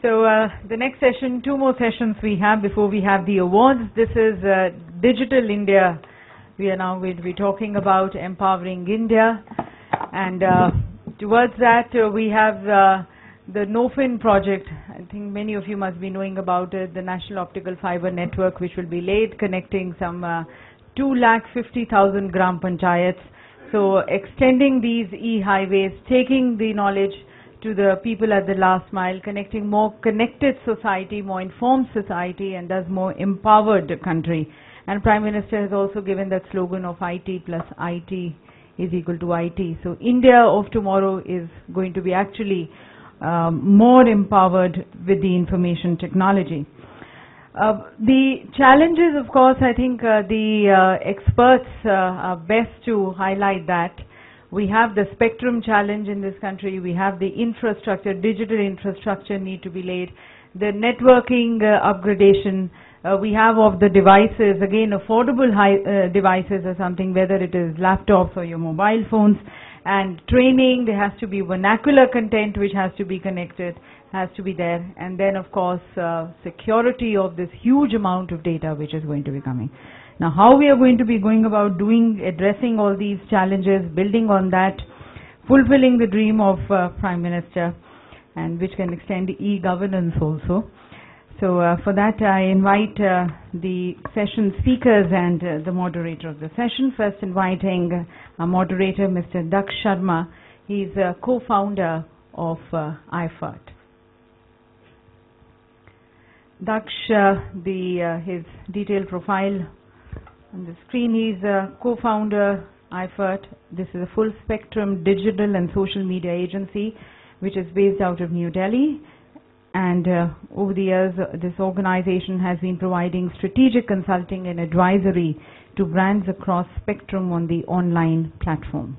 So the next session, two more sessions we have before we have the awards. This is Digital India. We are now going to be talking about empowering India, and towards that we have the NOFIN project. I think many of you must be knowing about it, the National Optical Fiber Network, which will be laid connecting some 250,000 gram panchayats. So extending these e-highways, taking the knowledge to the people at the last mile, connecting more connected society, more informed society, and thus more empowered country. And Prime Minister has also given that slogan of IT plus IT is equal to IT. So India of tomorrow is going to be actually more empowered with the information technology. The challenges, of course, I think the experts are best to highlight that. We have the spectrum challenge in this country. We have the infrastructure, digital infrastructure need to be laid. The networking upgradation we have of the devices, again affordable devices or something, whether it is laptops or your mobile phones. And training, there has to be vernacular content which has to be connected, has to be there. And then of course security of this huge amount of data which is going to be coming. Now, how we are going to be going about addressing all these challenges, building on that, fulfilling the dream of Prime Minister, and which can extend e-governance also. So for that I invite the session speakers and the moderator of the session. First inviting our moderator, Mr. Daksh Sharma. He's a co-founder of iFert. Daksh, his detailed profile on the screen. He's a co-founder iFert. This is a full spectrum digital and social media agency which is based out of New Delhi. And over the years, this organization has been providing strategic consulting and advisory to brands across spectrum on the online platform.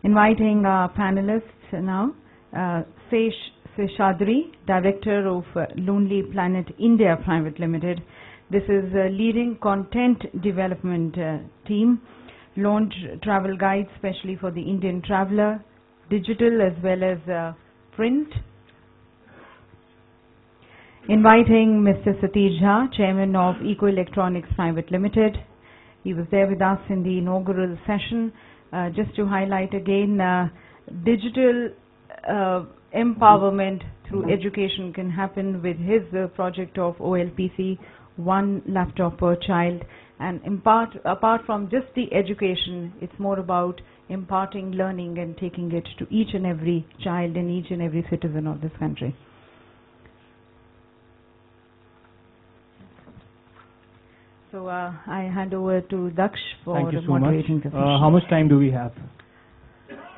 Inviting our panelists now, Seshadri, Director of Lonely Planet India Private Limited. This is a leading content development team, launched travel guides especially for the Indian traveler, digital as well as print. Inviting Mr. Satish Jha, Chairman of Eco Electronics Private Limited. He was there with us in the inaugural session. Just to highlight again, digital empowerment through education can happen with his project of OLPC, one laptop per child. And apart from just the education, it's more about imparting learning and taking it to each and every child and each and every citizen of this country. So I hand over to Daksh for moderating the session. How much time do we have?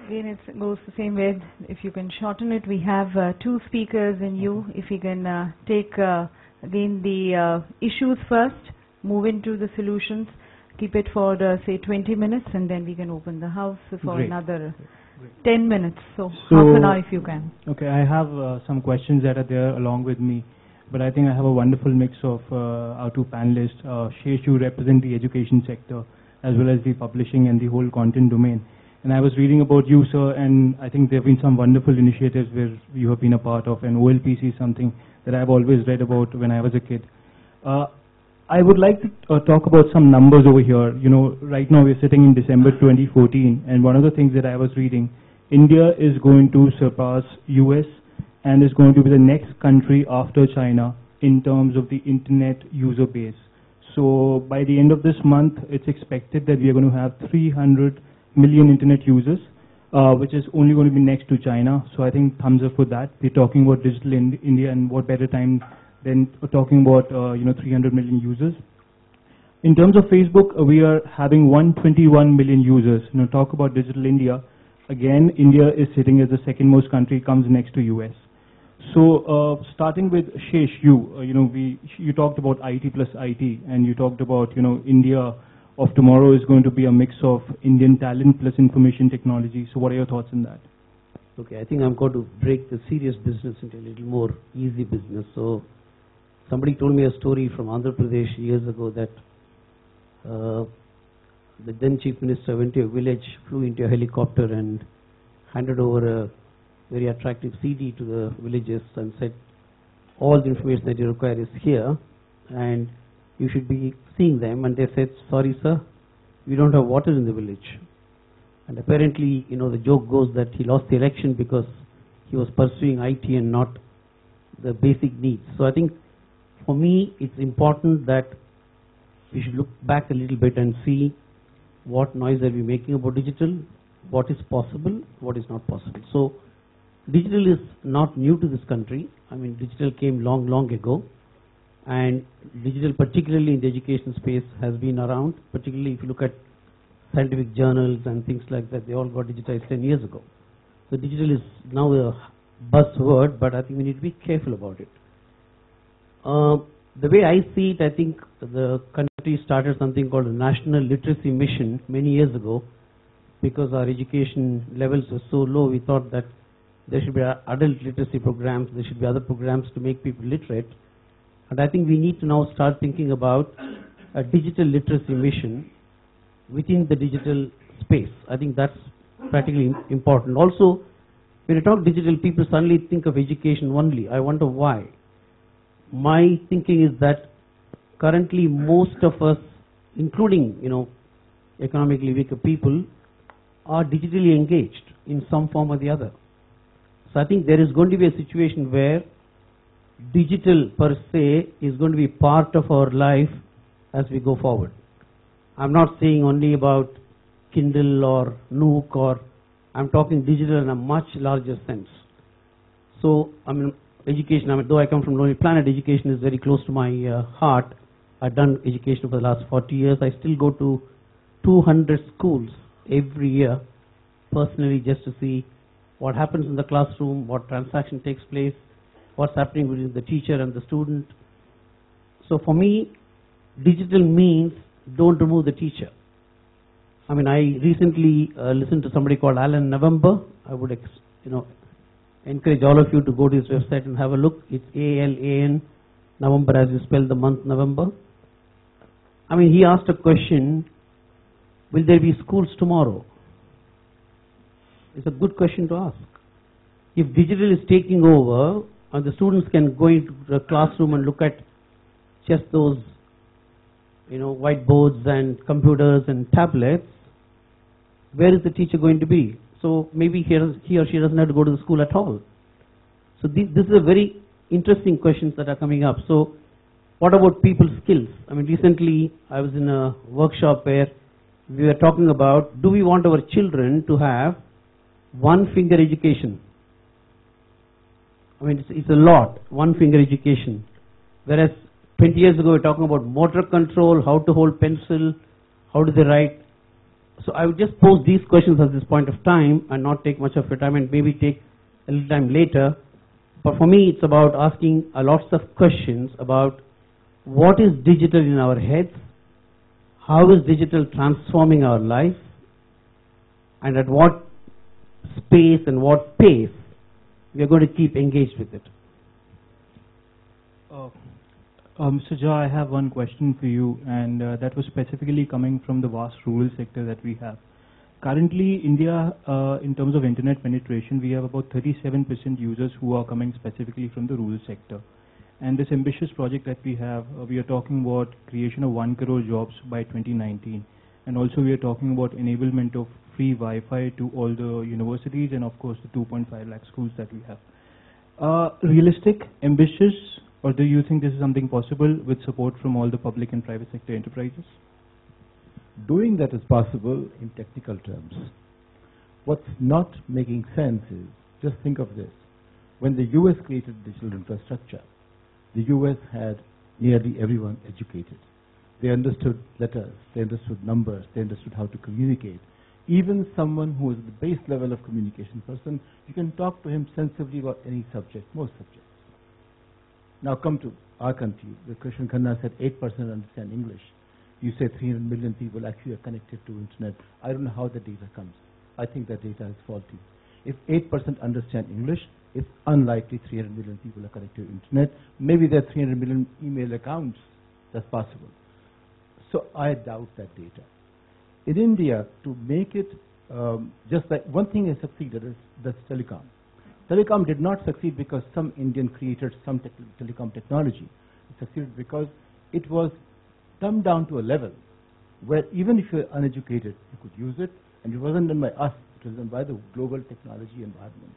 Again, it goes the same way. If you can shorten it, we have two speakers and you. If you can take again the issues first, move into the solutions, keep it for say 20 minutes, and then we can open the house for another 10 minutes. So half an hour if you can. Okay, I have some questions that are there along with me. But I think I have a wonderful mix of our two panelists. Shesh, you represent the education sector as well as the publishing and the whole content domain. And I was reading about you, sir, and I think there have been some wonderful initiatives where you have been a part of. And OLPC is something that I've always read about when I was a kid. I would like to talk about some numbers over here. You know, right now we're sitting in December 2014, and one of the things that I was reading, India is going to surpass US and is going to be the next country after China in terms of the internet user base. So by the end of this month, it's expected that we are going to have 300 million internet users, which is only going to be next to China. So I think thumbs up for that. We're talking about digital India, and what better time than talking about 300 million users. In terms of Facebook, we are having 121 million users. You know, talk about digital India. Again, India is sitting as the second most country, comes next to US. So starting with Shesh, you talked about IT plus IT, and you talked about India of tomorrow is going to be a mix of Indian talent plus information technology. So what are your thoughts on that? Okay, I think I'm going to break the serious business into a little more easy business. So somebody told me a story from Andhra Pradesh years ago that the then Chief Minister went to a village, flew into a helicopter and handed over a very attractive CD to the villagers and said, all the information that you require is here, and you should be seeing them. And they said, sorry sir, we don't have water in the village. And apparently, the joke goes that he lost the election because he was pursuing IT and not the basic needs. So I think for me, it's important that we should look back a little bit and see what noise are we making about digital, what is possible, what is not possible. So digital is not new to this country. I mean, digital came long, long ago. And digital, particularly in the education space, has been around, particularly if you look at scientific journals and things like that, they all got digitized 10 years ago. So digital is now a buzzword, but I think we need to be careful about it. The way I see it, I think the country started something called a National Literacy Mission many years ago, because our education levels were so low. We thought that there should be adult literacy programs, there should be other programs to make people literate. And I think we need to now start thinking about a digital literacy mission within the digital space. I think that's practically important. Also, when you talk digital, people suddenly think of education only. I wonder why. My thinking is that currently most of us, including, economically weaker people, are digitally engaged in some form or the other. So I think there is going to be a situation where digital per se is going to be part of our life as we go forward. I'm not saying only about Kindle or Nook, or I'm talking digital in a much larger sense. So, education, though I come from Lonely Planet, education is very close to my heart. I've done education for the last 40 years. I still go to 200 schools every year, personally, just to see what happens in the classroom, what transaction takes place, what's happening between the teacher and the student. So for me, digital means don't remove the teacher. I recently listened to somebody called Alan November. I would encourage all of you to go to his website and have a look. It's ALAN, November as you spell the month November. He asked a question, will there be schools tomorrow? It's a good question to ask. If digital is taking over and the students can go into the classroom and look at just those whiteboards and computers and tablets, where is the teacher going to be? So maybe he or she doesn't have to go to the school at all. So this is a very interesting questions that are coming up. So what about people's skills? Recently I was in a workshop where we were talking about, do we want our children to have one finger education? It's a lot, one finger education. Whereas 20 years ago we were talking about motor control, how to hold pencil, how do they write. So I would just pose these questions at this point of time and not take much of your time, and maybe take a little time later. But for me, it's about asking lots of questions about what is digital in our heads, how is digital transforming our life, and at what space and what pace we are going to keep engaged with it. Mr. Jha, I have one question for you, and that was specifically coming from the vast rural sector that we have. Currently, India, in terms of internet penetration, we have about 37% users who are coming specifically from the rural sector. And this ambitious project that we have, we are talking about creation of 1 crore jobs by 2019. And also we are talking about enablement of free Wi-Fi to all the universities and of course the 2.5 lakh schools that we have. Realistic, ambitious, or do you think this is something possible with support from all the public and private sector enterprises? Doing that is possible in technical terms. What's not making sense is, just think of this. When the US created digital infrastructure, the US had nearly everyone educated. They understood letters, they understood numbers, they understood how to communicate. Even someone who is the base level of communication person, you can talk to him sensibly about any subject, most subjects. Now come to our country. The Krishnan Khanna said 8% understand English. You say 300 million people actually are connected to internet. I don't know how the data comes. I think that data is faulty. If 8% understand English, it's unlikely 300 million people are connected to internet. Maybe there are 300 million email accounts. That's possible. So I doubt that data. In India, to make it, just like one thing has succeeded is that's telecom. Telecom did not succeed because some Indian created some telecom technology. It succeeded because it was dumbed down to a level where even if you're uneducated, you could use it, and it wasn't done by us, it was done by the global technology environment.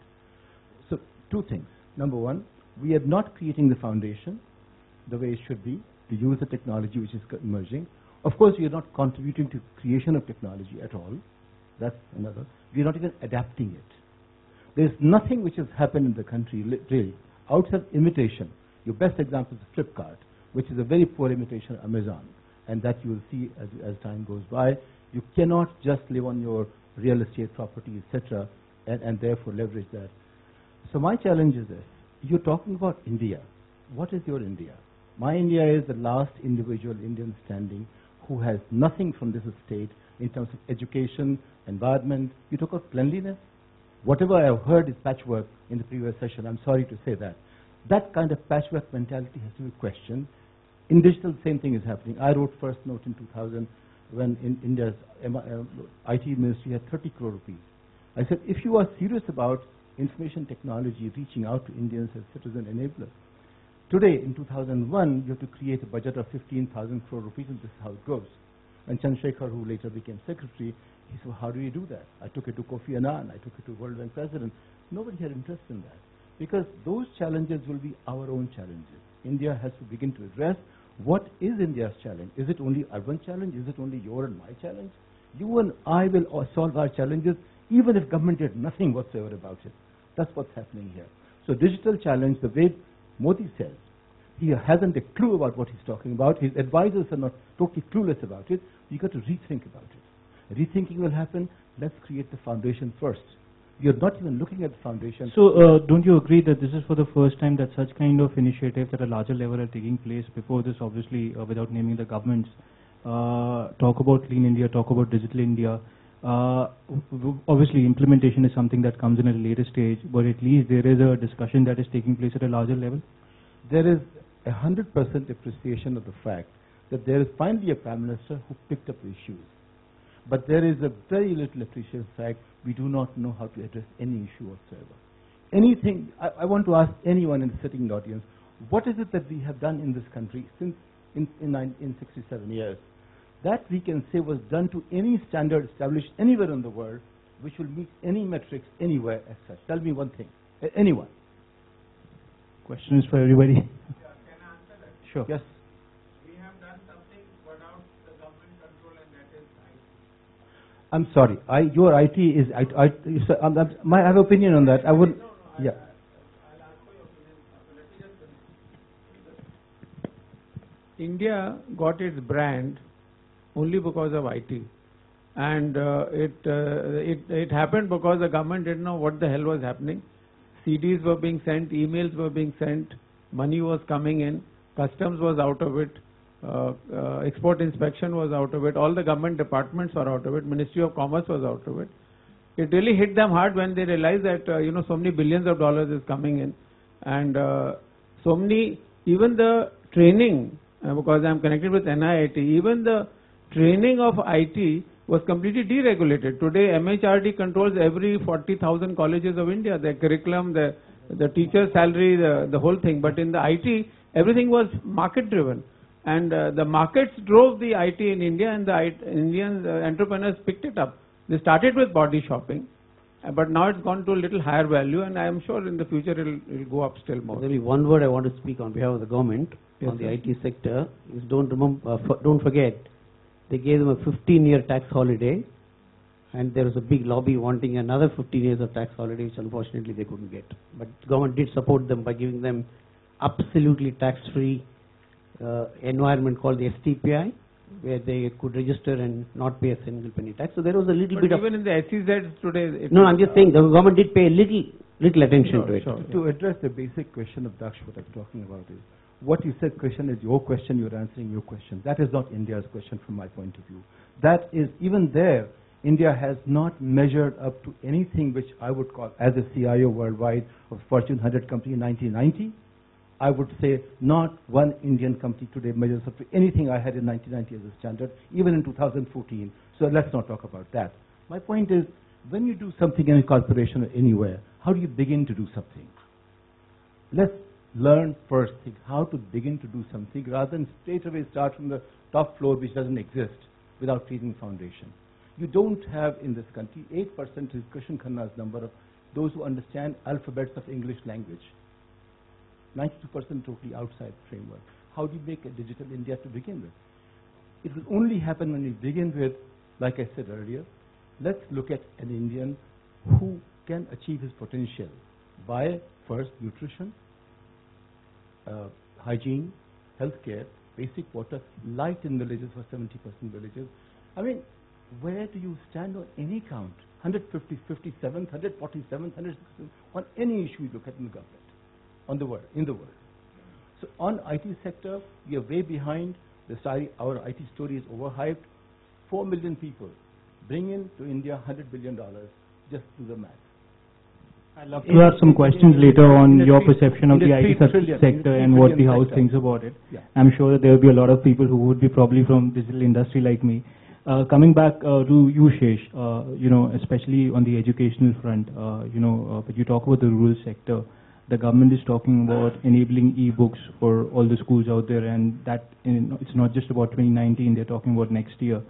So, two things. Number one, we are not creating the foundation the way it should be to use the technology which is emerging. Of course, we are not contributing to creation of technology at all. That's another. We are not even adapting it. There's nothing which has happened in the country, really, outside imitation. Your best example is Flipkart, which is a very poor imitation of Amazon, and that you will see as time goes by. You cannot just live on your real estate property, etc., and therefore leverage that. So my challenge is this. You're talking about India. What is your India? My India is the last individual Indian standing who has nothing from this state in terms of education, environment. You talk of cleanliness. Whatever I have heard is patchwork in the previous session. I'm sorry to say that. That kind of patchwork mentality has to be questioned. In digital, the same thing is happening. I wrote first note in 2000 when in India's IT ministry had 30 crore rupees. I said, if you are serious about information technology reaching out to Indians as citizen enablers, today in 2001, you have to create a budget of 15,000 crore rupees, and this is how it goes. And Chandrasekhar, who later became secretary, he said, well, how do we do that? I took it to Kofi Annan, I took it to World Bank President. Nobody had interest in that, because those challenges will be our own challenges. India has to begin to address what is India's challenge. Is it only urban challenge? Is it only your and my challenge? You and I will solve our challenges even if government did nothing whatsoever about it. That's what's happening here. So digital challenge, the way Modi says, he hasn't a clue about what he's talking about. His advisors are not totally clueless about it. You've got to rethink about it. Rethinking will happen. Let's create the foundation first. You're not even looking at the foundation. So, don't you agree that this is for the first time that such kind of initiatives at a larger level are taking place? Before this, obviously, without naming the governments, talk about Clean India, talk about Digital India. Obviously, implementation is something that comes in at a later stage, but at least there is a discussion that is taking place at a larger level. There is 100% appreciation of the fact that there is finally a Prime Minister who picked up the issues. But there is a very little appreciation of the fact we do not know how to address any issue whatsoever. Anything, I want to ask anyone in the sitting audience, what is it that we have done in this country since in 67 years that we can say was done to any standard established anywhere in the world which will meet any metrics anywhere as such? Tell me one thing. Anyone. Question is for everybody. Yeah, can I answer that? Sure. Yes. We have done something without the government control, and that is IT. I'm sorry. Your IT is. I have opinion on that. I would. Yeah. I'll ask for your opinion. Let me just finish. India got its brand only because of IT, and it happened because the government didn't know what the hell was happening. CDs were being sent, emails were being sent, money was coming in, customs was out of it, export inspection was out of it, all the government departments were out of it, Ministry of Commerce was out of it. It really hit them hard when they realized that so many billions of dollars is coming in, and so many, even the training, because I am connected with NIIT, even the training of IT was completely deregulated. Today, MHRD controls every 40,000 colleges of India, their curriculum, the teacher's salary, the whole thing. But in the IT, everything was market driven. And the markets drove the IT in India, and the Indian entrepreneurs picked it up. They started with body shopping, but now it's gone to a little higher value, and I am sure in the future it'll go up still more. There is one word I want to speak on behalf of the government on the IT sector is don't forget, they gave them a 15-year tax holiday, and there was a big lobby wanting another 15 years of tax holiday, which unfortunately they couldn't get. But government did support them by giving them absolutely tax-free environment called the STPI, where they could register and not pay a single penny tax. So there was a little bit even in the SEZ today... No, I'm just saying the government did pay a little attention to it. To address the basic question of Daksh, what I'm talking about is, what you said question is your question, you're answering your question. That is not India's question from my point of view. That is, even there, India has not measured up to anything which I would call, as a CIO worldwide of Fortune 100 company in 1990, I would say not one Indian company today measures up to anything I had in 1990 as a standard, even in 2014. So let's not talk about that. My point is, when you do something in a corporation or anywhere, how do you begin to do something? Let's learn first how to begin to do something rather than straight away start from the top floor which doesn't exist without creating foundation. You don't have in this country 8% is Krishan Khanna's number of those who understand alphabets of English language. 92% totally outside framework. How do you make a digital India to begin with? It will only happen when you begin with, like I said earlier, let's look at an Indian who can achieve his potential by first nutrition, hygiene, healthcare, basic water, light in villages for 70% villages. I mean, where do you stand on any count? 157th, 147th, 167th, on any issue you look at in the government, in the world. So on IT sector, we are way behind. Our IT story is overhyped. 4 million people bring in to India $100 billion. Just do the math. I'd love to have some questions later on your perception of the IT sector and what the House thinks about it. Yeah. I'm sure that there will be a lot of people who would be probably from digital industry like me. Coming back to you, Shesh, especially on the educational front, when you talk about the rural sector, the government is talking about enabling e-books for all the schools out there, and that it's not just about 2019, they're talking about next year.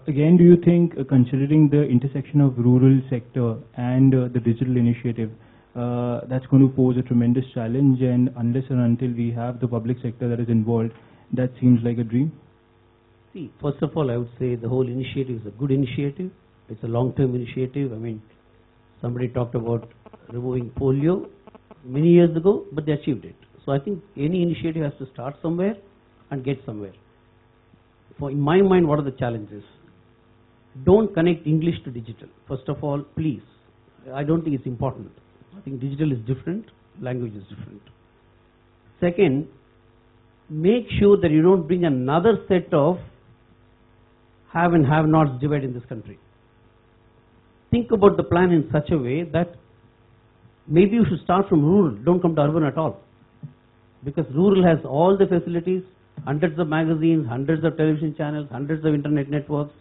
Again, do you think, considering the intersection of rural sector and the digital initiative, that's going to pose a tremendous challenge, and unless and until we have the public sector that is involved, that seems like a dream? See, first of all, I would say the whole initiative is a good initiative. It's a long-term initiative. I mean, somebody talked about removing polio many years ago, but they achieved it. So I think any initiative has to start somewhere and get somewhere. In my mind, what are the challenges? Don't connect English to digital. First of all, please. I don't think it's important. I think digital is different, language is different. Second, make sure that you don't bring another set of have and have-nots divide in this country. Think about the plan in such a way that maybe you should start from rural, don't come to urban at all. Because rural has all the facilities, hundreds of magazines, hundreds of television channels, hundreds of internet networks.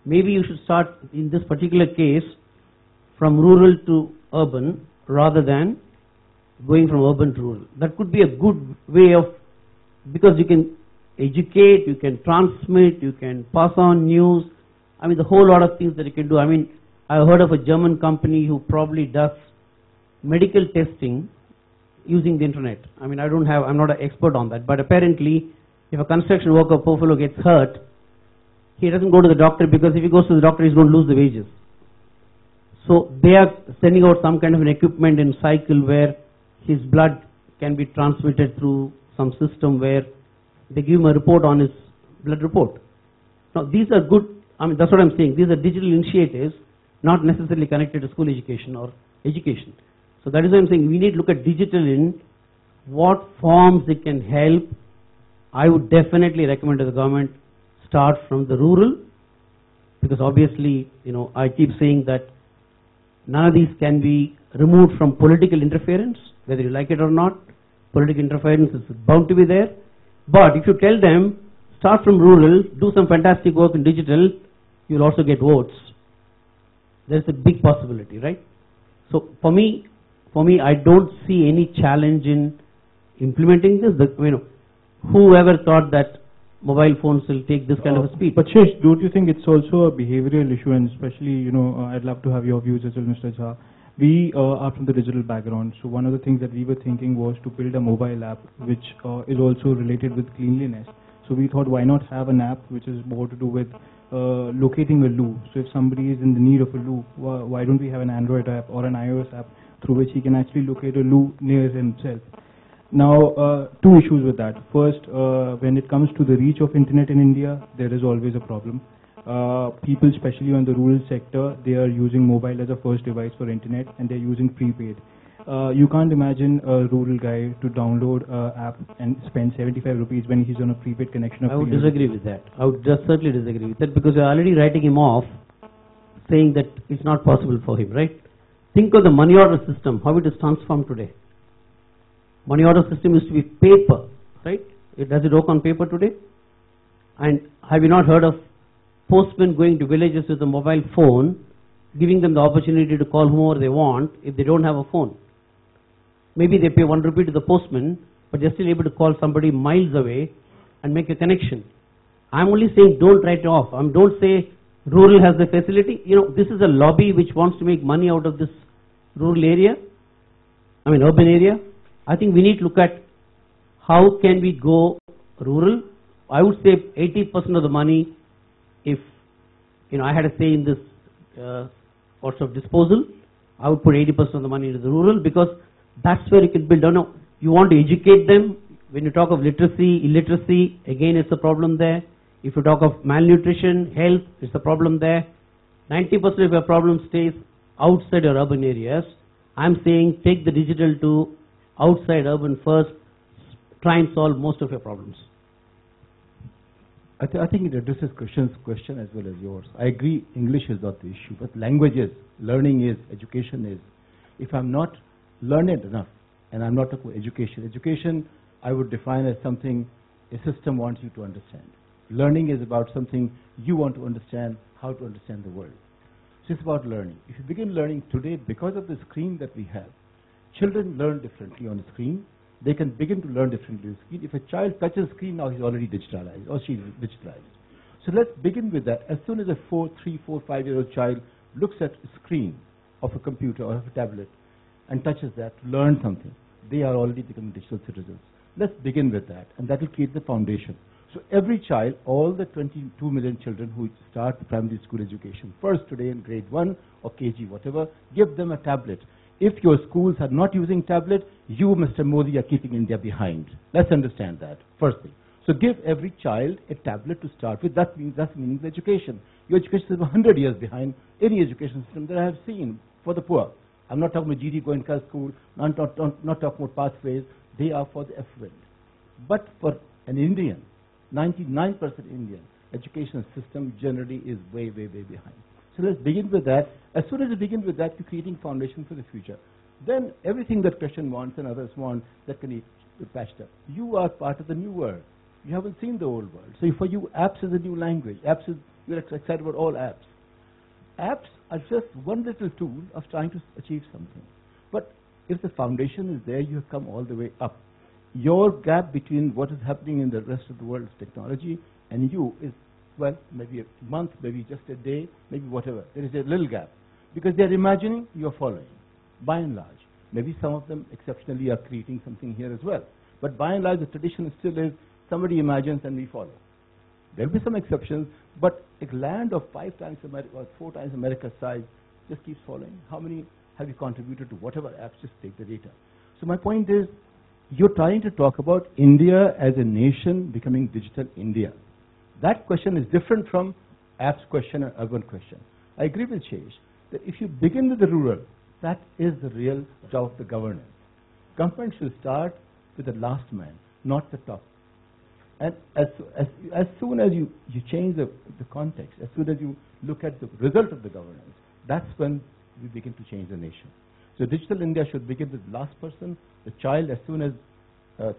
Maybe you should start, in this particular case, from rural to urban rather than going from urban to rural. That could be a good way of, because you can educate, you can transmit, you can pass on news. I mean, the whole lot of things that you can do. I mean, I heard of a German company who probably does medical testing using the internet. I mean, I'm not an expert on that, but apparently, if a construction worker, poor fellow, gets hurt, he doesn't go to the doctor, because if he goes to the doctor, he's going to lose the wages. So they are sending out some kind of an equipment in cycle where his blood can be transmitted through some system where they give him a report on his blood report. Now, these are good, I mean, that's what I'm saying. These are digital initiatives, not necessarily connected to school education or education. So that is why I'm saying we need to look at digital in what forms it can help. I would definitely recommend to the government start from the rural, because obviously, I keep saying that none of these can be removed from political interference, whether you like it or not. Political interference is bound to be there. But if you tell them, start from rural, do some fantastic work in digital, you'll also get votes. There's a big possibility, right? So for me, I don't see any challenge in implementing this. Whoever thought that mobile phones will take this kind of a speed? But Shesh, don't you think it's also a behavioral issue, and especially, I'd love to have your views as well, Mr. Jha. We are from the digital background, so one of the things that we were thinking was to build a mobile app which is also related with cleanliness. So we thought, why not have an app which is more to do with locating a loo. So if somebody is in the need of a loo, why don't we have an Android app or an iOS app through which he can actually locate a loo near himself? Now, two issues with that. First, when it comes to the reach of internet in India, there is always a problem. People, especially on the rural sector, they are using mobile as a first device for internet, and they're using prepaid. You can't imagine a rural guy to download an app and spend 75 rupees when he's on a prepaid connection. I would disagree with that. I would just certainly disagree with that, because you're already writing him off, saying that it's not possible for him, right? Think of the money order system, how it is transformed today. Money order system used to be paper, right? Does it work on paper today? And have you not heard of postmen going to villages with a mobile phone giving them the opportunity to call whomever they want if they don't have a phone. Maybe they pay 1 rupee to the postman, but they're still able to call somebody miles away and make a connection. I'm only saying don't write it off. Don't say rural has the facility. You know, this is a lobby which wants to make money out of this rural area, urban area. I think we need to look at how can we go rural. I would say 80% of the money, if I had a say in this cost of disposal, I would put 80% of the money into the rural, because that's where you can build. You want to educate them. When you talk of literacy, illiteracy, again it's a problem there. If you talk of malnutrition, health, it's a problem there. 90% of your problem stays outside your urban areas. I'm saying take the digital to outside urban first, try and solve most of your problems. I think it addresses Krishan's question as well as yours. I agree English is not the issue, but language is, learning is, education is. If I'm not learned enough, and I'm not talking about education. Education I would define as something a system wants you to understand. Learning is about something you want to understand, how to understand the world. So it's about learning. If you begin learning today, because of the screen that we have, children learn differently on the screen. They can begin to learn differently on the screen. If a child touches the screen now, he's already digitalized, or she's digitalized. So let's begin with that. As soon as a 3, 4, 5-year-old child looks at a screen of a computer or of a tablet and touches that to learn something, they are already becoming digital citizens. Let's begin with that, and that will create the foundation. So every child, all the 22 million children who start primary school education first today in grade 1 or KG, whatever, give them a tablet. If your schools are not using tablet, you, Mr. Modi, are keeping India behind. Let's understand that, first thing. So give every child a tablet to start with. That means that's meaning education. Your education is 100 years behind any education system that I have seen for the poor. I'm not talking about GD Goenka school, not talking about pathways. They are for the affluent. But for an Indian, 99% Indian, education system generally is way, way, way behind. So let's begin with that. As soon as you begin with that, you're creating foundation for the future. Then everything that Krishan wants and others want, that can be patched up. You are part of the new world. You haven't seen the old world. So for you, apps is a new language. You're excited about all apps. Apps are just one little tool of trying to achieve something. But if the foundation is there, you have come all the way up. Your gap between what is happening in the rest of the world's technology and you is, well, maybe a month, maybe just a day, maybe whatever. There is a little gap. Because they're imagining, you're following, by and large. Maybe some of them exceptionally are creating something here as well. But by and large, the tradition still is somebody imagines and we follow. There will be some exceptions, but a land of 5 times America or 4 times America's size just keeps following. How many have you contributed to whatever apps? Just take the data. So my point is, you're trying to talk about India as a nation becoming digital India. That question is different from apps question and urban question. I agree with Shesh that if you begin with the rural, that is the real job of the governance. Government should start with the last man, not the top. And as soon as you change the context, as soon as you look at the result of the governance, that's when we begin to change the nation. So digital India should begin with the last person. The child, as soon as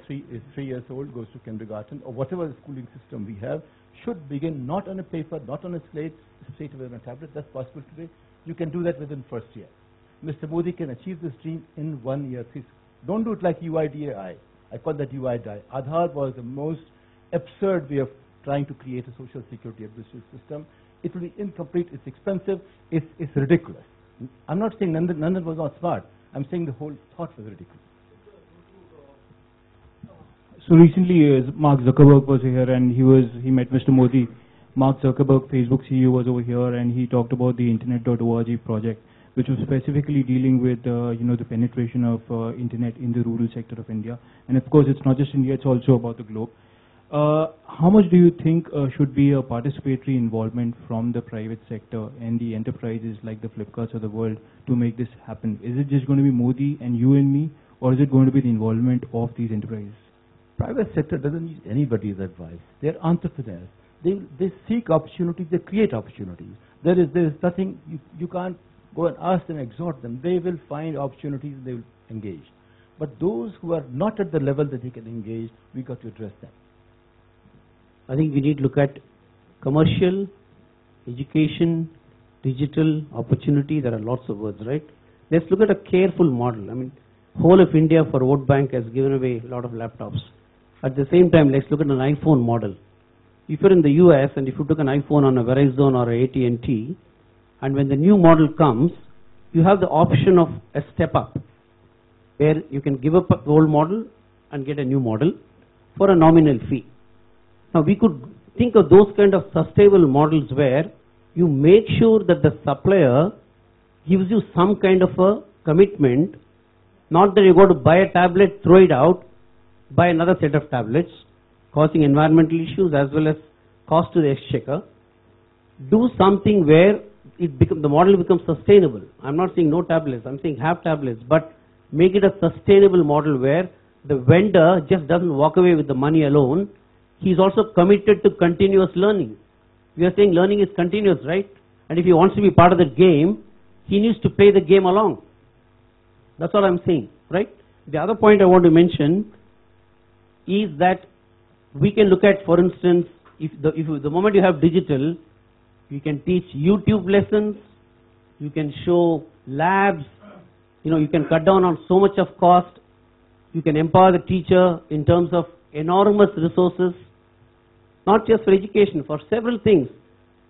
3 years old, goes to kindergarten, or whatever the schooling system we have, should begin not on a paper, not on a slate, straight away on a tablet. That's possible today. You can do that within first year. Mr. Modi can achieve this dream in 1 year. Please don't do it like UIDAI. I call that UIDAI. Aadhaar was the most absurd way of trying to create a social security administration system. It will be incomplete, it's expensive, it's ridiculous. I'm not saying Nandan was not smart. I'm saying the whole thought was ridiculous. So recently, Mark Zuckerberg was here and he met Mr. Modi. Mark Zuckerberg, Facebook CEO, was over here and he talked about the Internet.org project, which was specifically dealing with the penetration of internet in the rural sector of India. And of course, it's not just India; it's also about the globe. How much do you think should be a participatory involvement from the private sector and the enterprises like the Flipkarts of the world to make this happen? Is it just going to be Modi and you and me, or is it going to be the involvement of these enterprises? Private sector doesn't need anybody's advice. They're entrepreneurs. They seek opportunities, they create opportunities. There is nothing, you can't go and ask them, exhort them. They will find opportunities, they will engage. But those who are not at the level that they can engage, we got to address them. I think we need to look at commercial, education, digital, opportunity, there are lots of words, right? Let's look at a careful model. I mean, whole of India for vote bank has given away a lot of laptops. At the same time, let's look at an iPhone model. If you're in the US and if you took an iPhone on a Verizon or a AT&T, and when the new model comes, you have the option of a step up, where you can give up the old model and get a new model for a nominal fee. Now we could think of those kind of sustainable models where you make sure that the supplier gives you some kind of a commitment, not that you go to buy a tablet, throw it out, buy another set of tablets, causing environmental issues as well as cost to the exchequer. Do something where the model becomes sustainable. I'm not saying no tablets, I'm saying have tablets, but make it a sustainable model where the vendor just doesn't walk away with the money alone. He's also committed to continuous learning. We are saying learning is continuous, right? And if he wants to be part of the game, he needs to play the game along. That's all I'm saying, right? The other point I want to mention is that we can look at, for instance, if the moment you have digital, you can teach YouTube lessons, you can show labs, you can cut down on so much of cost, you can empower the teacher in terms of enormous resources, not just for education, for several things.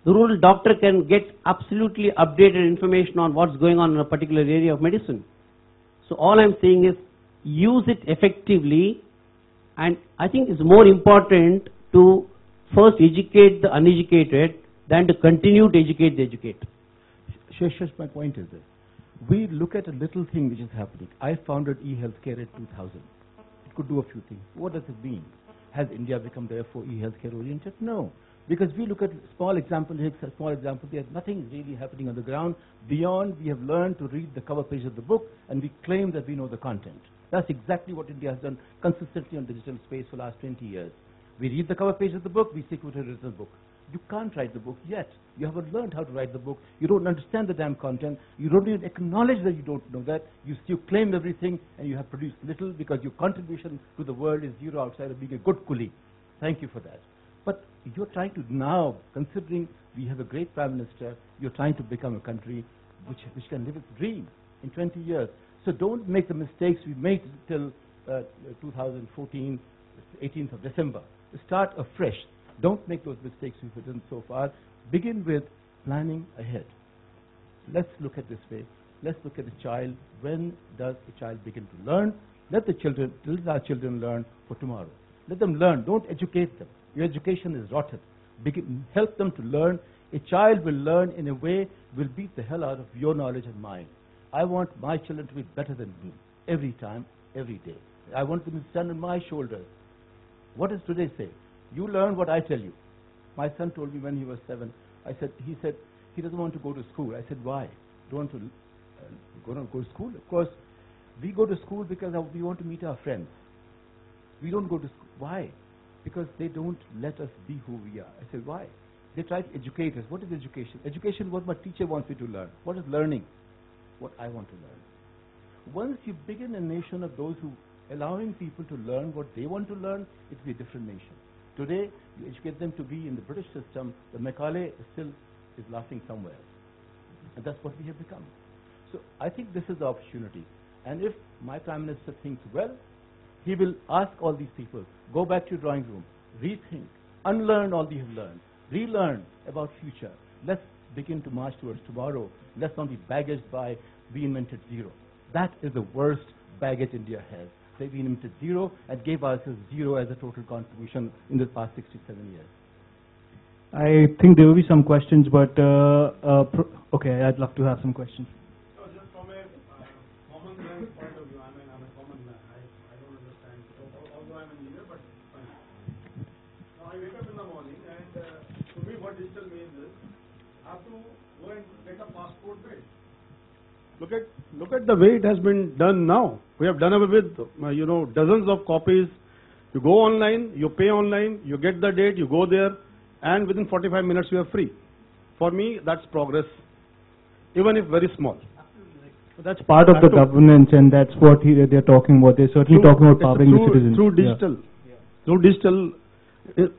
The rural doctor can get absolutely updated information on what's going on in a particular area of medicine. So all I'm saying is use it effectively, and I think it's more important to first educate the uneducated than to continue to educate the educated. Sheshash, my point is this. We look at a little thing which is happening. I founded eHealthcare in 2000. It could do a few things. What does it mean? Has India become therefore eHealthcare oriented? No. Because we look at small example here, small example there, nothing really happening on the ground beyond we have learned to read the cover page of the book and we claim that we know the content. That's exactly what India has done consistently on digital space for the last 20 years. We read the cover page of the book, we stick with a written book. You can't write the book yet. You haven't learned how to write the book. You don't understand the damn content. You don't even acknowledge that you don't know that. You still claim everything and you have produced little because your contribution to the world is zero outside of being a good coolie. Thank you for that. But you're trying to now, considering we have a great Prime Minister, you're trying to become a country which can live its dream in 20 years. So don't make the mistakes we made till 2014, 18th of December. Start afresh. Don't make those mistakes we've done so far. Begin with planning ahead. Let's look at this way. Let's look at the child. When does a child begin to learn? Let our children learn for tomorrow. Let them learn. Don't educate them. Your education is rotten. Help them to learn. A child will learn in a way will beat the hell out of your knowledge and mine. I want my children to be better than me every time, every day. I want them to stand on my shoulders. What does today say? You learn what I tell you. My son told me when he was 7, he said he doesn't want to go to school. I said, why? Don't want to go to school? Of course, we go to school because we want to meet our friends. We don't go to school. Why? Because they don't let us be who we are. I said, why? They try to educate us. What is education? Education is what my teacher wants me to learn. What is learning? What I want to learn. Once you begin a nation of those who allowing people to learn what they want to learn, it will be a different nation. Today, you educate them to be in the British system, the Macaulay still is laughing somewhere. And that's what we have become. So I think this is the opportunity. And if my Prime Minister thinks well, he will ask all these people, go back to your drawing room, rethink, unlearn all you have learned, relearn about future. Let's begin to march towards tomorrow. Let's not be baggaged by we invented zero. That is the worst baggage India has. They invented zero and gave ourselves zero as a total contribution in the past 67 years. I think there will be some questions, but okay, I'd love to have some questions. So just from a common man's point of view, I'm a common man. I don't understand, although I'm an engineer, but fine. Now I wake up in the morning and to me what digital means is I have to go and get a passport made. Look at the way it has been done now. We have done away with dozens of copies. You go online, you pay online, you get the date, you go there, and within 45 minutes you are free. For me, that's progress, even if very small. So that's part of the governance, and that's what they're talking about. They're certainly talking about powering the citizens. Through digital. Yeah. Through digital,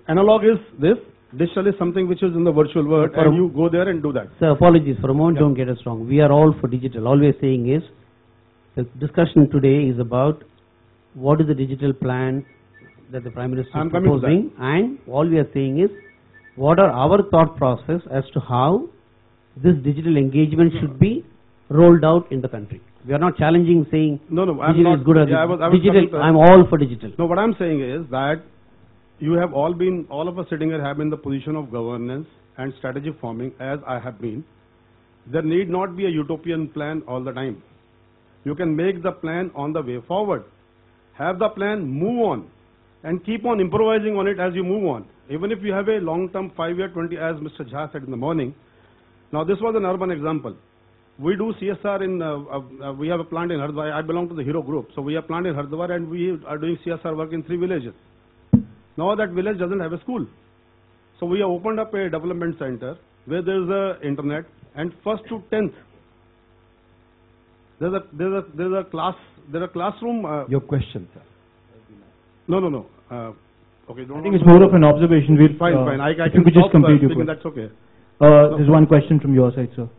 analog is this, Digital is something which is in the virtual world, For and a- you go there and do that. Sir, apologies for a moment, Yeah. don't get us wrong. We are all for digital. All we are saying is, the discussion today is about what is the digital plan that the Prime Minister I'm is coming to proposing, and all we are saying is, what are our thought process as to how this digital engagement should be rolled out in the country. We are not challenging saying No, no, I'm digital not. is good or Yeah, I was digital. coming to that. I'm all for digital. No, what I'm saying is that you have all of us sitting here have been in the position of governance and strategy forming, as I have been. There need not be a utopian plan all the time. You can make the plan on the way forward. Have the plan, move on, and keep on improvising on it as you move on. Even if you have a long-term 5-year, 20, as Mr. Jha said in the morning. Now, this was an urban example. We do CSR in, we have a plant in Hardwar. I belong to the Hero Group. So we have a plant in Hardwar and we are doing CSR work in 3 villages. Now that village doesn't have a school. So we have opened up a development center where there is a internet, and 1st to 10th, there's a classroom. Your question, sir. No. Okay, I think it's more of an observation. We'll, Fine. I if can you could just stop complete your speaking, question. that's okay. There's one question from your side, sir.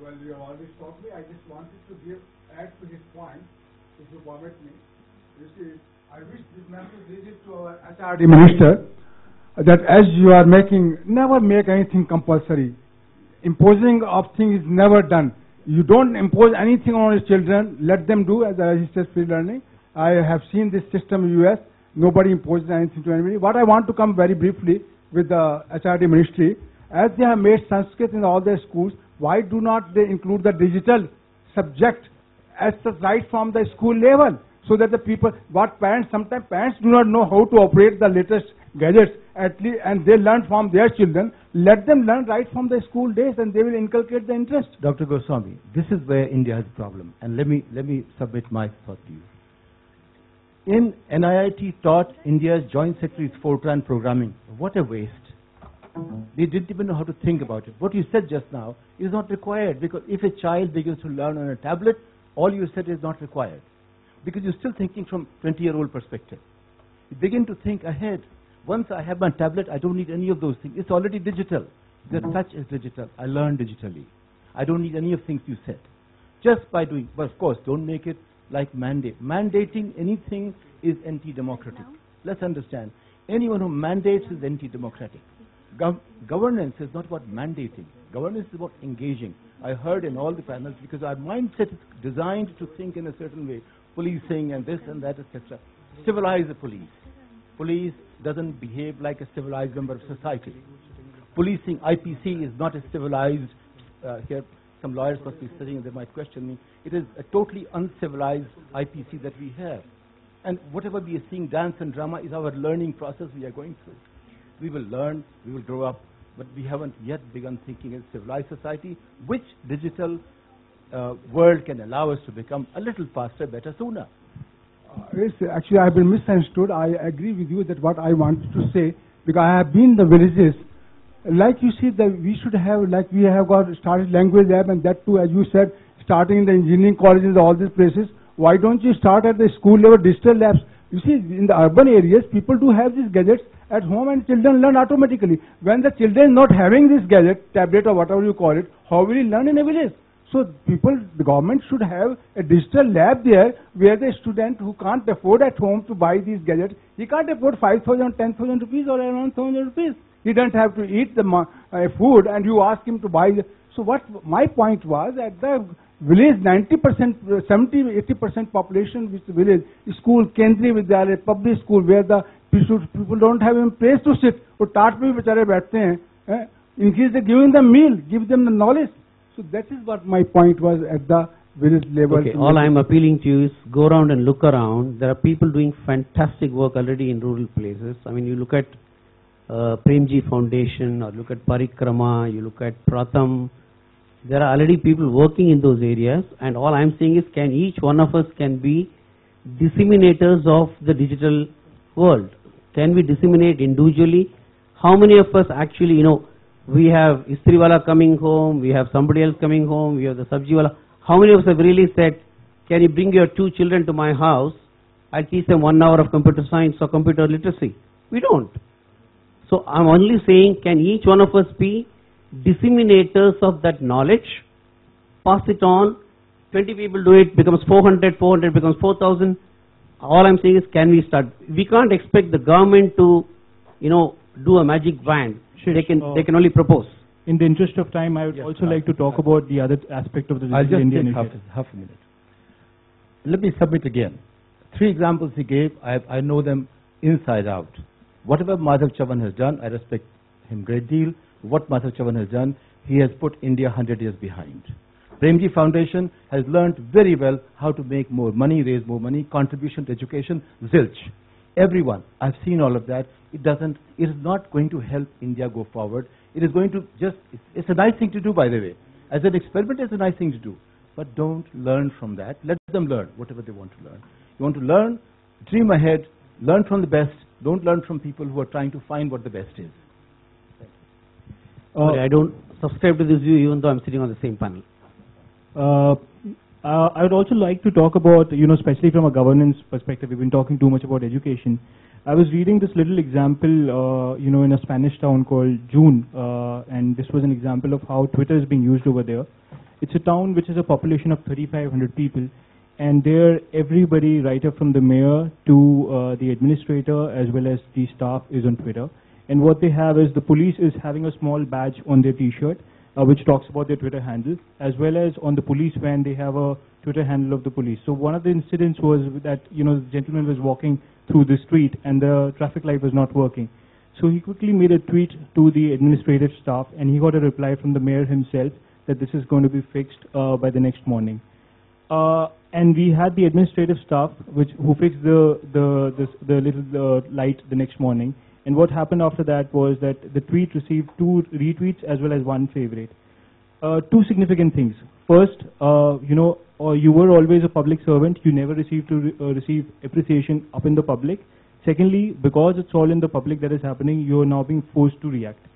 Well, you have already stopped me. I just wanted to add to his point, if you permit me. You see, I wish this message reaches to our HRD minister that as you are making, never make anything compulsory. Imposing of things is never done. You don't impose anything on your children. Let them do as a registered free learning. I have seen this system in US. Nobody imposes anything to anybody. What I want to come very briefly with the HRD ministry, as they have made Sanskrit in all their schools, why do not they include the digital subject as the right from the school level? So that the people, sometimes parents do not know how to operate the latest gadgets, at least, and they learn from their children. Let them learn right from the school days, and they will inculcate the interest. Dr. Goswami, this is where India has a problem, and let me submit my thought to you. In NIIT taught India's Joint Secretary's Fortran programming. What a waste. They didn't even know how to think about it. What you said just now is not required, because if a child begins to learn on a tablet, all you said is not required. Because you're still thinking from 20-year-old perspective. You begin to think ahead. Once I have my tablet, I don't need any of those things. It's already digital. The touch is digital. I learn digitally. I don't need any of things you said. Just by doing, but of course, don't make it like mandate. Mandating anything is anti-democratic. Let's understand. Anyone who mandates is anti-democratic. Governance is not about mandating. Governance is about engaging. I heard in all the panels, because our mindset is designed to think in a certain way. Policing and this and that, etc. Civilize the police. Police doesn't behave like a civilized member of society. Policing, IPC, is not a civilized, here some lawyers must be sitting and they might question me, it is a totally uncivilized IPC that we have. And whatever we are seeing, dance and drama, is our learning process we are going through. We will learn, we will grow up, but we haven't yet begun thinking as a civilized society, which digital world can allow us to become a little faster, better, sooner. Yes, actually, I have been misunderstood. I agree with you that what I wanted to say, because I have been in the villages. Like you see, that we should have, like we have got started language lab, and that too, as you said, starting in the engineering colleges, all these places. Why don't you start at the school level digital labs? You see, in the urban areas, people do have these gadgets at home, and children learn automatically. When the children not having this gadget, tablet or whatever you call it, how will he learn in a village? So the government should have a digital lab there where the student who can't afford at home to buy these gadgets, he can't afford 5,000, 10,000 rupees or around 1,000 rupees. He doesn't have to eat the food, and you ask him to buy. So what my point was, at the village, 90%, 70, 80% population which the village, school, Kendriya Vidyalaya, public school, where the people don't have a place to sit. Or taat mein bechare baithte hain. Increase the giving them meal, give them the knowledge. So that is what my point was at the village level. Okay, all I am appealing to you is go around and look around. There are people doing fantastic work already in rural places. I mean, you look at Premji Foundation, or look at Parikrama, you look at Pratham. There are already people working in those areas, and all I am saying is, can each one of us can be disseminators of the digital world? Can we disseminate individually? How many of us actually, we have Istriwala coming home, we have somebody else coming home, we have the Sabjiwala. How many of us have really said, can you bring your 2 children to my house? I'll teach them 1 hour of computer science or computer literacy. We don't. So I'm only saying, can each one of us be disseminators of that knowledge, pass it on, 20 people do it, becomes 400, 400 becomes 4,000. All I'm saying is, can we start? We can't expect the government to, do a magic wand. Sure. They can only propose. In the interest of time, I would Yes, also like to talk about the other aspect of the I'll Digital just India take initiative. half a minute. Let me submit again. 3 examples he gave, I know them inside out. Whatever Madhav Chavan has done, I respect him a great deal. What Madhav Chavan has done, he has put India 100 years behind. Premji Foundation has learned very well how to make more money, raise more money, contribution to education, zilch. Everyone, I've seen all of that. It is not going to help India go forward. It is going to it's a nice thing to do, by the way. As an experiment, it's a nice thing to do. But don't learn from that. Let them learn whatever they want to learn. You want to learn, dream ahead, learn from the best. Don't learn from people who are trying to find what the best is. Sorry, I don't subscribe to this view, even though I'm sitting on the same panel. I would also like to talk about, especially from a governance perspective, we've been talking too much about education. I was reading this little example, in a Spanish town called June, and this was an example of how Twitter is being used over there. It's a town which has a population of 3,500 people, and there everybody, right up from the mayor to the administrator as well as the staff, is on Twitter. And what they have is the police is having a small badge on their T-shirt, which talks about their Twitter handle, as well as on the police van they have a Twitter handle of the police. So one of the incidents was that, the gentleman was walking through the street and the traffic light was not working. So he quickly made a tweet to the administrative staff, and he got a reply from the mayor himself that this is going to be fixed by the next morning. And we had the administrative staff who fixed the little light the next morning. And what happened after that was that the tweet received 2 retweets as well as 1 favorite. 2 significant things. First, you were always a public servant. You never received to receive appreciation up in the public. Secondly, because it's all in the public that is happening, you are now being forced to react.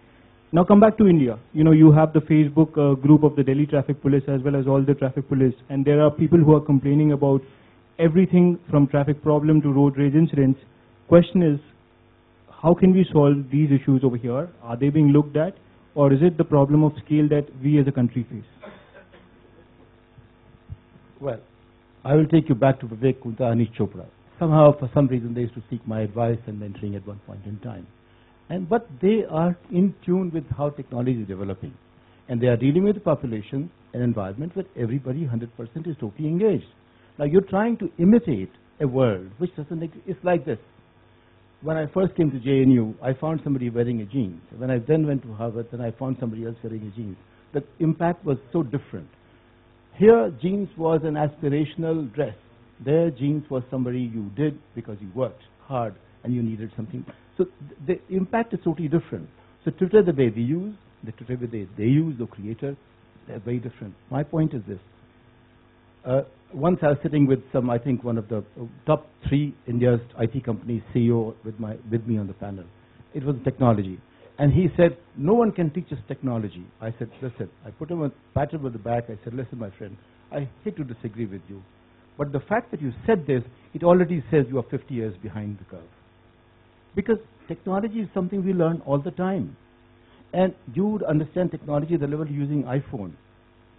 Now come back to India. You have the Facebook group of the Delhi Traffic Police as well as all the traffic police. And there are people who are complaining about everything from traffic problem to road rage incidents. Question is, how can we solve these issues over here? Are they being looked at? Or is it the problem of scale that we as a country face? Well, I will take you back to Vivek Kunta, Anish Chopra. Somehow, for some reason, they used to seek my advice and mentoring at one point in time. But they are in tune with how technology is developing. And they are dealing with the population, an environment where everybody 100% is totally engaged. Now, you're trying to imitate a world which doesn't exist. It's like this. When I first came to JNU, I found somebody wearing a jeans. When I then went to Harvard, then I found somebody else wearing a jeans. The impact was so different. Here, jeans was an aspirational dress. There, jeans was somebody you did because you worked hard and you needed something. So the impact is totally different. So Twitter, the way we use, the Twitter way they use, the creator, they're very different. My point is this. Once I was sitting with I think one of the top 3 India's IT companies CEO with me on the panel. It was technology. And he said, no one can teach us technology. I said, listen, I put him a pat him on the back. I said, listen, my friend, I hate to disagree with you. But the fact that you said this, it already says you are 50 years behind the curve. Because technology is something we learn all the time. And you would understand technology at the level using iPhone.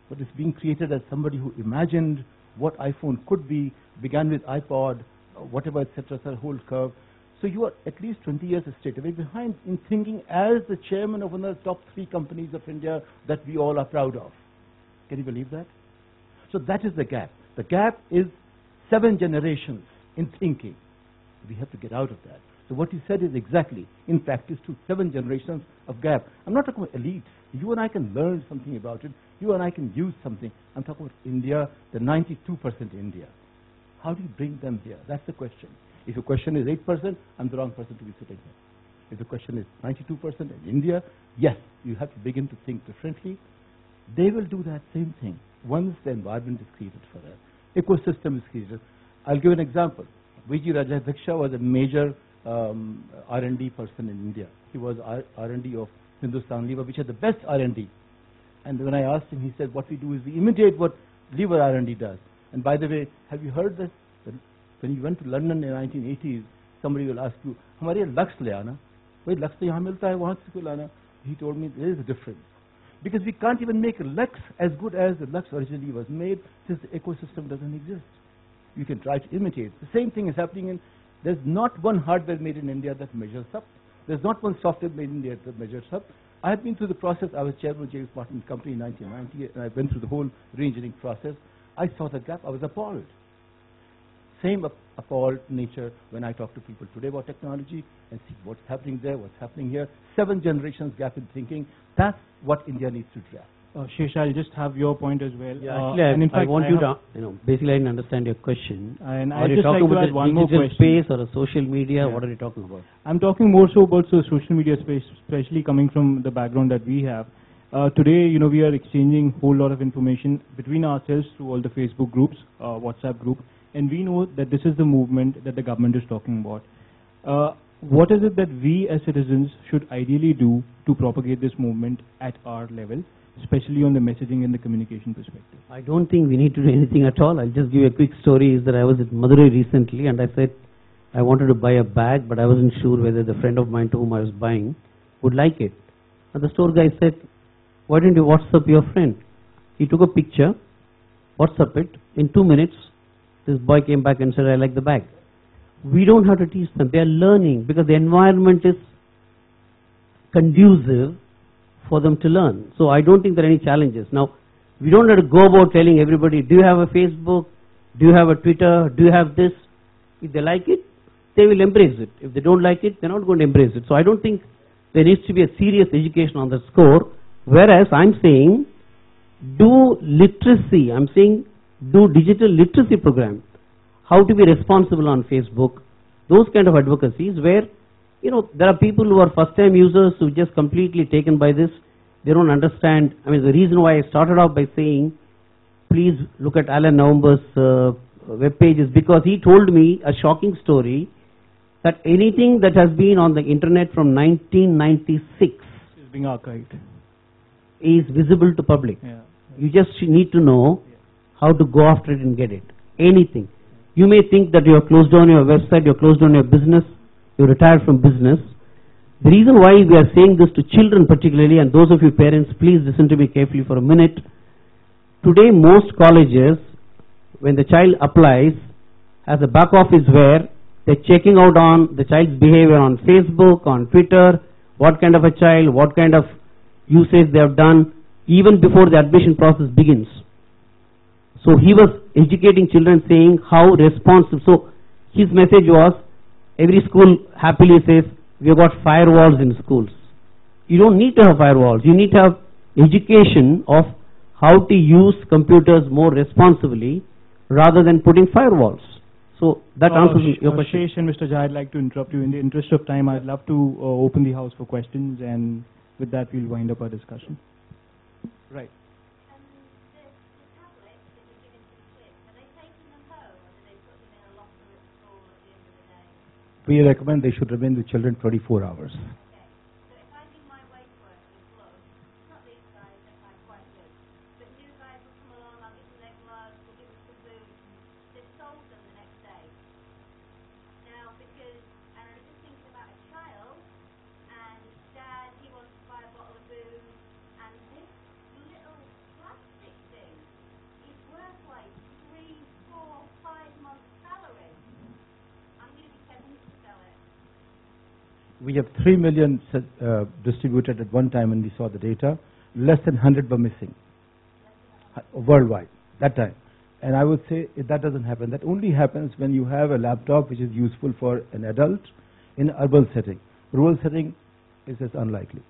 But it's being created as somebody who imagined what iPhone could be, began with iPod, whatever, etc., the whole curve. So you are at least 20 years straight away behind in thinking as the chairman of one of the top 3 companies of India that we all are proud of. Can you believe that? So that is the gap. The gap is 7 generations in thinking. We have to get out of that. So what you said is exactly, in practice, 7 generations of gap. I'm not talking about elites. You and I can learn something about it. You and I can use something. I'm talking about India, the 92% India. How do you bring them here? That's the question. If your question is 8%, I'm the wrong person to be sitting here. If the question is 92% in India, yes, you have to begin to think differently. They will do that same thing once the environment is created for them. Ecosystem is created. I'll give an example. V.G. Rajadhiksha was a major R&D person in India. He was R&D of Hindustan Lever, which had the best R&D. And when I asked him, he said, what we do is we imitate what Lever R&D does. And by the way, have you heard this? When you went to London in the 1980s, somebody will ask you, "Hamare Lux le aana." Wait, Lux to yahan milta hai, wahan se kyun lana? He told me there is a difference. Because we can't even make Lux as good as the Lux originally was made, since the ecosystem doesn't exist. You can try to imitate. The same thing is happening in, there's not one hardware made in India that measures up. There's not one software made in India that measures up. I have been through the process. I was chairman of James Martin Company in 1990, and I went through the whole re-engineering process. I saw the gap. I was appalled. Same appalled nature when I talk to people today about technology and see what's happening there, what's happening here. 7 generations gap in thinking. That's what India needs to address. Shesh, I'll just have your point as well. Yeah, actually, and in I fact, want you to, basically I didn't understand your question. And Are I'd you just talking like to about add one more digital question. space or a social media? Yeah. What are you talking about? I'm talking more so about the social media space, especially coming from the background that we have. Today, we are exchanging a whole lot of information between ourselves through all the Facebook groups, WhatsApp group, and we know that this is the movement that the government is talking about. What is it that we as citizens should ideally do to propagate this movement at our level, especially on the messaging and the communication perspective? I don't think we need to do anything at all. I'll just give you a quick story. Is that I was at Madurai recently and I said I wanted to buy a bag, but I wasn't sure whether the friend of mine to whom I was buying would like it. And the store guy said, why didn't you WhatsApp your friend? He took a picture, WhatsApp it. In 2 minutes, this boy came back and said, I like the bag. We don't have to teach them. They are learning because the environment is conducive for them to learn. So I don't think there are any challenges. Now, we don't have to go about telling everybody, do you have a Facebook? Do you have a Twitter? Do you have this? If they like it, they will embrace it. If they don't like it, they're not going to embrace it. So I don't think there needs to be a serious education on that score. Whereas I'm saying, do literacy. I'm saying, do digital literacy program. How to be responsible on Facebook. Those kind of advocacies where, there are people who are first-time users who just completely taken by this. They don't understand. I mean, the reason why I started off by saying, please look at Alan November's web page is because he told me a shocking story that anything that has been on the internet from 1996 Is being archived. is visible to public. Yeah. You just need to know how to go after it and get it. Anything. You may think that you have closed down your website, you have closed down your business, you retired from business. The reason why we are saying this to children particularly, and those of you parents, please listen to me carefully for a minute. Today most colleges, when the child applies, has a back office where they're checking out on the child's behavior on Facebook, on Twitter, what kind of a child, what kind of usage they have done, even before the admission process begins. So he was educating children saying how responsive. So his message was, every school happily says, we have got firewalls in schools. You don't need to have firewalls. You need to have education of how to use computers more responsibly rather than putting firewalls. So that answers your question. Shesh and Mr. Jha, I'd like to interrupt you. In the interest of time, I'd love to open the house for questions, and with that we'll wind up our discussion. Right. We recommend they should remain with children 24 hours. We have 3 million distributed at one time when we saw the data. Less than 100 were missing worldwide that time. And I would say if that doesn't happen, that only happens when you have a laptop which is useful for an adult in an urban setting. Rural setting is just unlikely.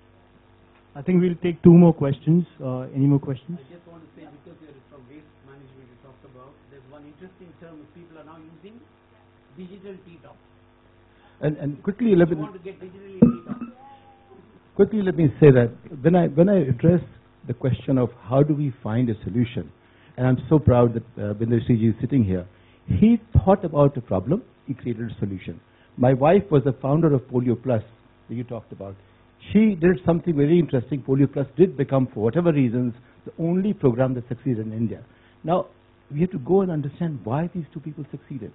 I think we'll take 2 more questions. Any more questions? I just want to say, because there is from waste management you talked about, there's one interesting term people are now using, digital detox. And quickly let me get digitally detox. Quickly let me say that when I address the question of how do we find a solution, and I'm so proud that Binder Sriji is sitting here, he thought about a problem, he created a solution. My wife was the founder of Polio Plus that you talked about. She did something very interesting. Polio Plus did become, for whatever reasons, the only program that succeeded in India. Now, we have to go and understand why these 2 people succeeded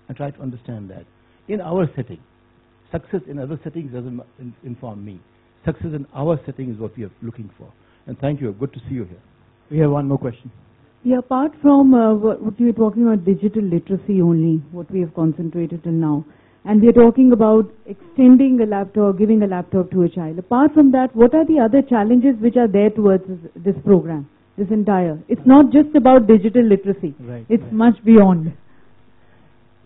and try to understand that. In our setting, Success in other settings doesn't inform me. Success in our setting is what we are looking for. And thank you. Good to see you here. We have one more question. Yeah, apart from what you were talking about digital literacy only, what we have concentrated till now, and we are talking about extending a laptop, giving a laptop to a child. Apart from that, what are the other challenges which are there towards this program, this entire? It's not just about digital literacy. Right. It's much beyond.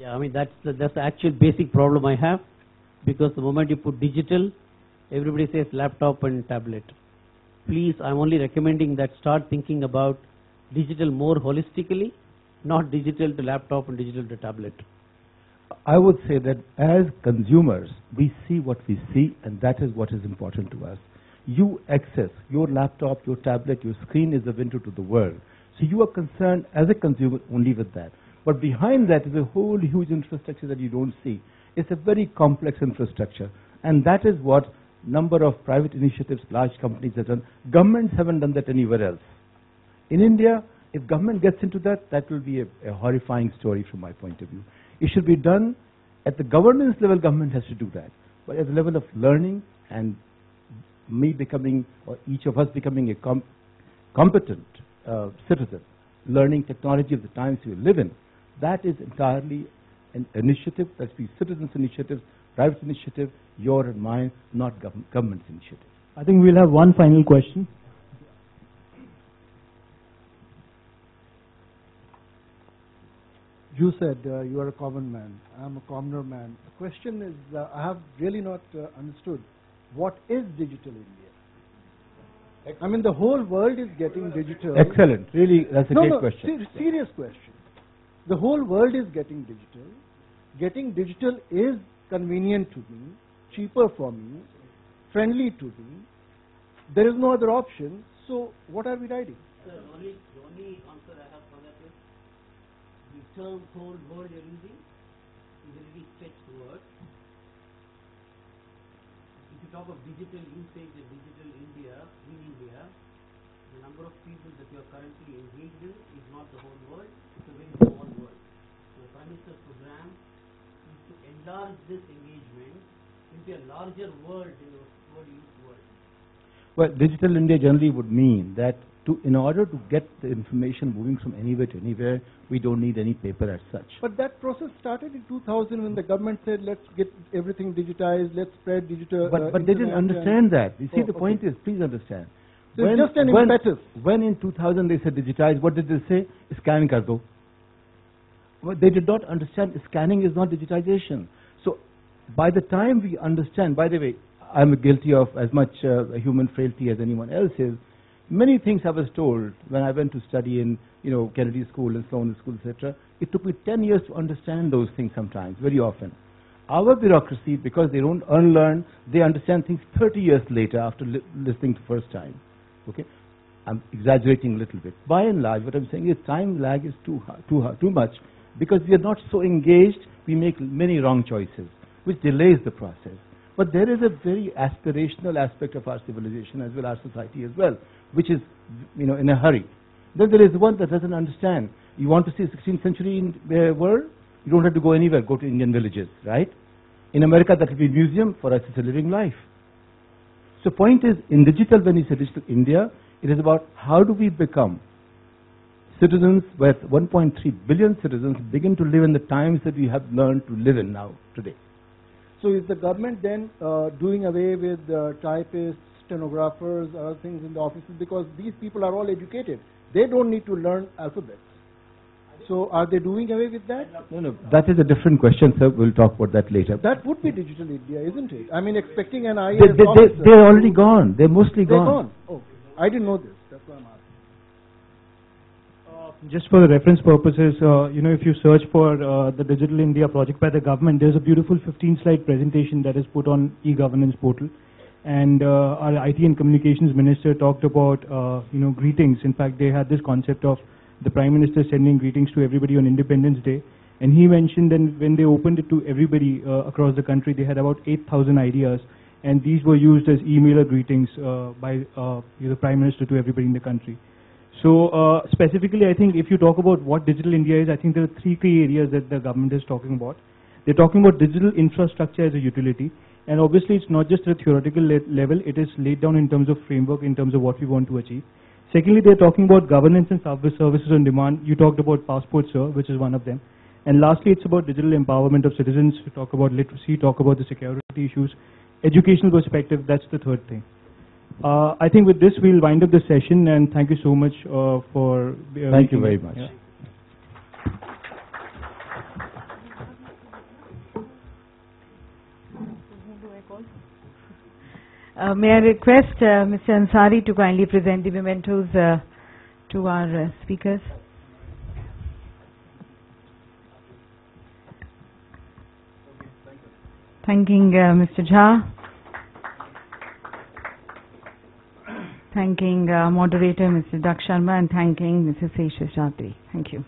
Yeah, I mean, that's the actual basic problem I have, because the moment you put digital, everybody says laptop and tablet. Please, I'm only recommending that start thinking about digital more holistically, not digital to laptop and digital to tablet. I would say that as consumers, we see what we see, and that is what is important to us. You access your laptop, your tablet, your screen is the window to the world. So you are concerned as a consumer only with that. But behind that is a whole huge infrastructure that you don't see. It's a very complex infrastructure. And that is what number of private initiatives, large companies have done. Governments haven't done that anywhere else. In India, if government gets into that, that will be a horrifying story from my point of view. It should be done at the governance level. Government has to do that. But at the level of learning and me becoming, or each of us becoming a competent citizen, learning technology of the times we live in, that is entirely an initiative. That's the citizens' initiative, private initiative, your and mine, not government's initiative. I think we'll have one final question. You said you are a common man. I'm a commoner man. The question is, I have really not understood what is digital India. I mean, the whole world is getting digital. Excellent. Really, that's a great question. Serious question. The whole world is getting digital. Getting digital is convenient to me, cheaper for me, friendly to me. There is no other option. So, what are we writing? Sir, the only answer I have for that is the term whole world you're using is a really stretched word. If you talk of digital usage and digital India, in India, the number of people that you are currently engaged in is not the whole world, it's a very small world. So the Prime Minister's program is to enlarge this engagement into a larger world in the world. Well, digital India generally would mean that in order to get the information moving from anywhere to anywhere, we don't need any paper as such. But that process started in 2000 when the government said, let's get everything digitized, let's spread digital. But they didn't understand that. You see, the point is, please understand. So it's just an impetus. When in 2000 they said digitize, what did they say? Scan kar do. Well, they did not understand scanning is not digitization. So by the time we understand, by the way, I'm guilty of as much human frailty as anyone else is. Many things I was told when I went to study in, Kennedy School and Sloan School, etc. It took me 10 years to understand those things sometimes, very often. Our bureaucracy, because they don't unlearn, they understand things 30 years later after listening the first time. Okay, I'm exaggerating a little bit. By and large, what I'm saying is time lag is too much, because we are not so engaged. We make many wrong choices, which delays the process. But there is a very aspirational aspect of our civilization as well, our society as well, which is, in a hurry. Then there is one that doesn't understand. You want to see 16th century world? You don't have to go anywhere. Go to Indian villages, right? In America, that will be a museum. For us, it's a living life. So point is, in digital, when you say digital India, it is about how do we become citizens with 1.3 billion citizens begin to live in the times that we have learned to live in now, today. So is the government then doing away with typists, stenographers, other things in the offices, because these people are all educated. They don't need to learn alphabets. So are they doing away with that? No, that is a different question, sir. We'll talk about that later. That would be digital India, isn't it? I mean, expecting an IAS officer. They're already gone. They're mostly They're gone. Oh, I didn't know this. That's why I'm asking. Just for the reference purposes, if you search for the Digital India project by the government, there's a beautiful 15-slide presentation that is put on e-governance portal. And our IT and Communications Minister talked about, greetings. In fact, they had this concept of the Prime Minister sending greetings to everybody on Independence Day. And he mentioned that when they opened it to everybody across the country, they had about 8,000 ideas. And these were used as emailer greetings by the Prime Minister to everybody in the country. So specifically, I think if you talk about what Digital India is, I think there are three key areas that the government is talking about. They're talking about digital infrastructure as a utility. And obviously, it's not just at a theoretical level, it is laid down in terms of framework, in terms of what we want to achieve. Secondly, they're talking about governance and services on demand. You talked about Passport, sir, which is one of them. And lastly, it's about digital empowerment of citizens. We talk about literacy, talk about the security issues, educational perspective, that's the third thing. I think with this, we'll wind up the session, and thank you so much for... Thank you very much. Yeah. May I request Mr. Ansari to kindly present the mementos to our speakers. Thanking Mr. Jha. Thanking moderator Mr. Dak Sharma, and thanking Mrs. Sesha Chatri. Thank you.